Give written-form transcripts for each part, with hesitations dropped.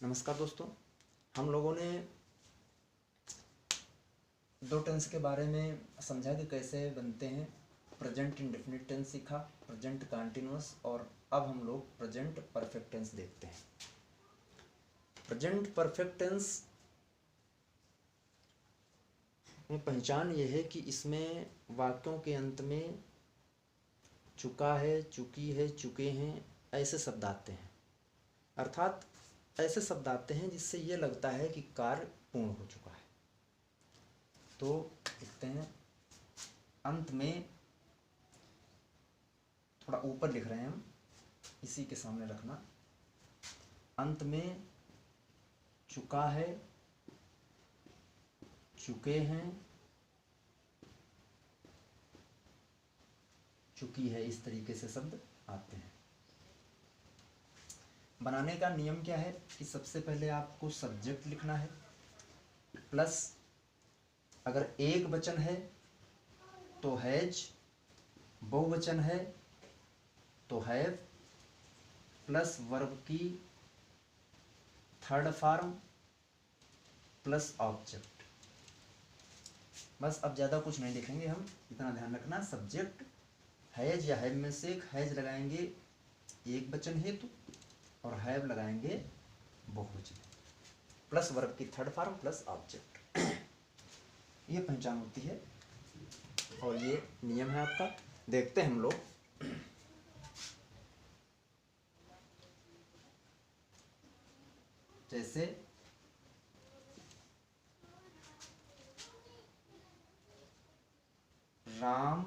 नमस्कार दोस्तों, हम लोगों ने दो टेंस के बारे में समझा कि कैसे बनते हैं। प्रेजेंट इंडेफिनिट टेंस सीखा, प्रेजेंट कंटीन्यूअस, और अब हम लोग प्रेजेंट परफेक्ट टेंस देखते हैं। प्रेजेंट परफेक्ट टेंस में पहचान ये है कि इसमें वाक्यों के अंत में चुका है, चुकी है, चुके हैं ऐसे शब्द आते हैं। अर्थात ऐसे शब्द आते हैं जिससे ये लगता है कि कार्य पूर्ण हो चुका है। तो लिखते हैं, अंत में, थोड़ा ऊपर लिख रहे हैं हम, इसी के सामने रखना। अंत में चुका है, चुके हैं, चुकी है, इस तरीके से शब्द आते हैं। बनाने का नियम क्या है कि सबसे पहले आपको सब्जेक्ट लिखना है, प्लस अगर एक वचन है तो हैज, बहुवचन है तो हैव, प्लस वर्ब की थर्ड फॉर्म प्लस ऑब्जेक्ट। बस अब ज़्यादा कुछ नहीं लिखेंगे हम, इतना ध्यान रखना। सब्जेक्ट हैज या हैव में से हैज लगाएंगे एक वचन हेतु और हैव लगाएंगे बहुवचन, प्लस वर्ब की थर्ड फॉर्म प्लस ऑब्जेक्ट। ये पहचान होती है और ये नियम है आपका। देखते हैं हम लोग। जैसे राम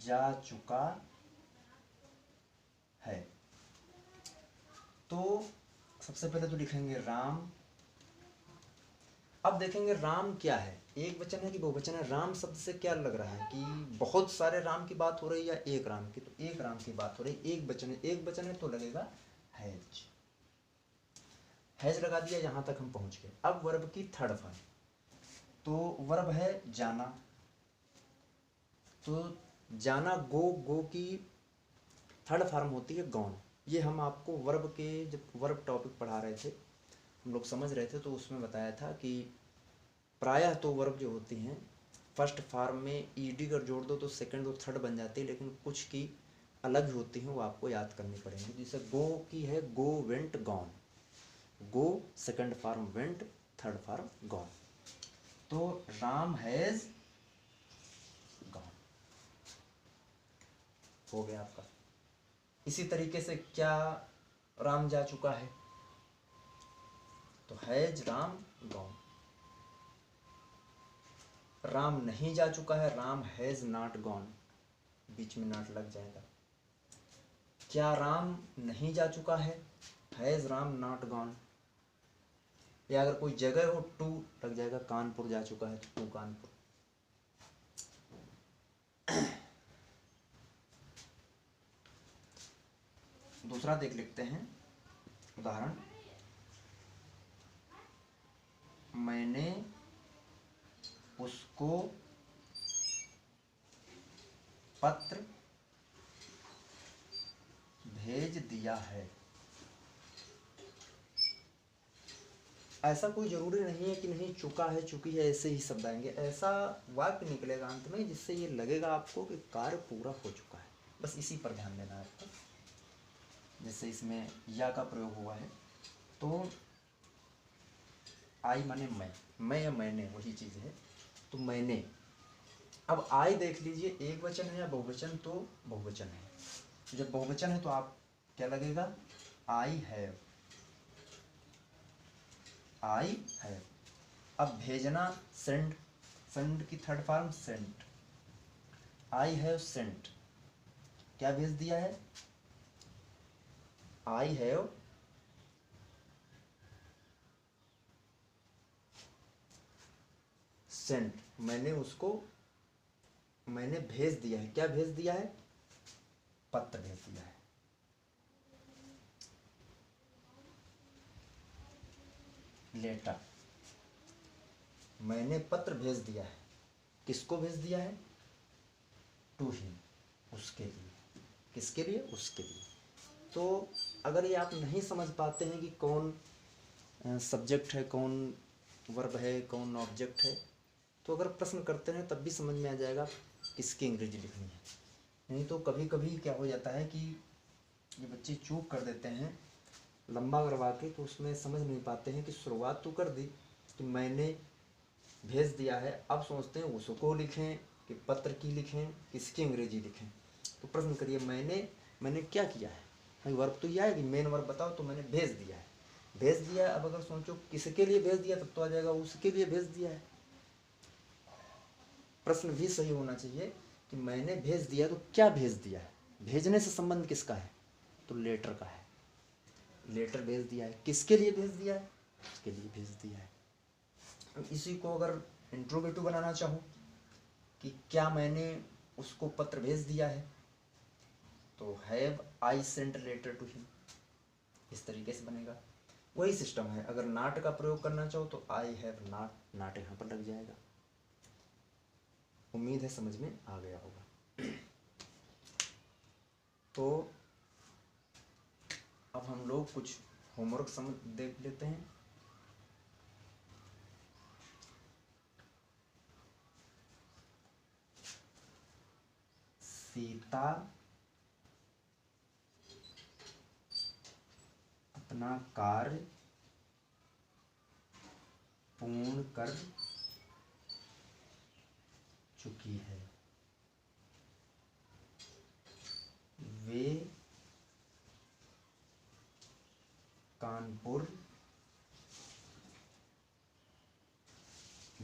जा चुका है, तो सबसे पहले तो लिखेंगे राम। अब देखेंगे राम क्या है, एक वचन है कि बहुवचन है। राम शब्द से क्या लग रहा है कि बहुत सारे राम की बात हो रही है या एक राम की? तो एक राम की बात हो रही है, एक वचन है। एक वचन है तो लगेगा हैज। हैज लगा दिया, यहां तक हम पहुंच गए। अब वर्ब की थर्ड फॉर्म, तो वर्ब है जाना, तो जाना गो, गो की थर्ड फॉर्म होती है गॉन। ये हम आपको वर्ब के, जब वर्ब टॉपिक पढ़ा रहे थे, हम लोग समझ रहे थे, तो उसमें बताया था कि प्रायः तो वर्ब जो होती हैं फर्स्ट फॉर्म में ईडी अगर जोड़ दो तो सेकंड और थर्ड बन जाती है, लेकिन कुछ की अलग होती हैं, वो आपको याद करनी पड़ेंगी। जैसे गो की है go, went, gone. Go second form went, third form gone. तो राम हैज गॉन हो गया आपका। इसी तरीके से क्या राम जा चुका है, तो हैज राम गॉन। राम नहीं जा चुका है, राम हैज नॉट गॉन, बीच में नॉट लग जाएगा। क्या राम नहीं जा चुका है, हैज राम नॉट गॉन। या अगर कोई जगह हो, टू लग जाएगा। कानपुर जा चुका है तो टू कानपुर। दूसरा देख लेते हैं उदाहरण। मैंने उसको पत्र भेज दिया है। ऐसा कोई जरूरी नहीं है कि नहीं चुका है, चुकी है, ऐसे ही शब्द आएंगे। ऐसा वाक्य निकलेगा अंत में जिससे ये लगेगा आपको कि कार्य पूरा हो चुका है। बस इसी पर ध्यान देना है आपको। जैसे इसमें या का प्रयोग हुआ है, तो आई माने मैं या मैंने, वही चीज़ है। तो मैंने, अब आई देख लीजिए, एक वचन है या बहुवचन? तो बहुवचन है। जब बहुवचन है तो आप क्या लगेगा? I have, I have. अब भेजना, सेंड, सेंड की third form sent. I have sent, क्या भेज दिया है? आई हैव सेंट, मैंने उसको, मैंने भेज दिया है। क्या भेज दिया है? पत्र भेज दिया है। लेटर, मैंने पत्र भेज दिया है। किसको भेज दिया है? टू हिम, उसके लिए। किसके लिए? उसके लिए। तो अगर ये आप नहीं समझ पाते हैं कि कौन सब्जेक्ट है, कौन वर्ब है, कौन ऑब्जेक्ट है, तो अगर प्रश्न करते हैं तब भी समझ में आ जाएगा किसकी अंग्रेजी लिखनी है। नहीं तो कभी कभी क्या हो जाता है कि ये बच्चे चूक कर देते हैं लंबा करवा के, तो उसमें समझ नहीं पाते हैं कि शुरुआत तो कर दी कि मैंने भेज दिया है, अब सोचते हैं उसको लिखें कि पत्र की लिखें, किसकी अंग्रेजी लिखें। तो प्रश्न करिए मैंने क्या किया है। भाई वर्ब तो यह है कि मेन वर्ब बताओ, तो मैंने भेज दिया है, भेज दिया है। अब अगर सोचो किसके लिए भेज दिया, तब तो आ जाएगा उसके लिए भेज दिया है। प्रश्न भी सही होना चाहिए कि मैंने भेज दिया तो क्या भेज दिया है। भेजने से संबंध किसका है, तो लेटर का है। लेटर भेज दिया है, किसके लिए भेज दिया है, उसके लिए भेज दिया है। अब इसी को अगर इंट्रोगेटिव बनाना चाहूँ कि क्या मैंने उसको पत्र भेज दिया है, तो have I sent letter to him, इस तरीके से बनेगा। वही सिस्टम है। अगर नॉट का प्रयोग करना चाहो तो आई हैव नॉट, नॉट यहाँ पर लग जाएगा। उम्मीद है समझ में आ गया होगा। तो अब हम लोग कुछ होमवर्क समझ देख लेते हैं। सीता अपना कार्य पूर्ण कर चुकी है, वे कानपुर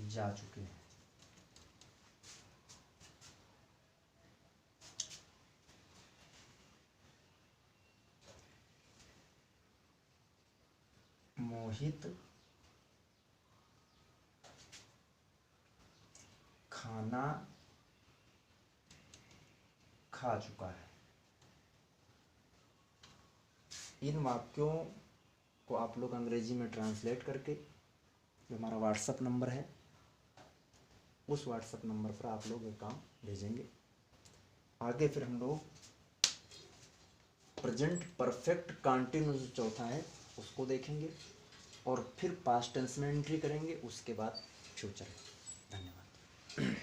जा चुके हैं। मोहित खाना खा चुका है। इन वाक्यों को आप लोग अंग्रेजी में ट्रांसलेट करके जो हमारा व्हाट्सएप नंबर है, उस व्हाट्सएप नंबर पर आप लोग ये काम भेजेंगे। आगे फिर हम लोग प्रेजेंट परफेक्ट कंटिन्यूअस चौथा है उसको देखेंगे, और फिर पास्ट टेंस में एंट्री करेंगे, उसके बाद फ्यूचर। धन्यवाद।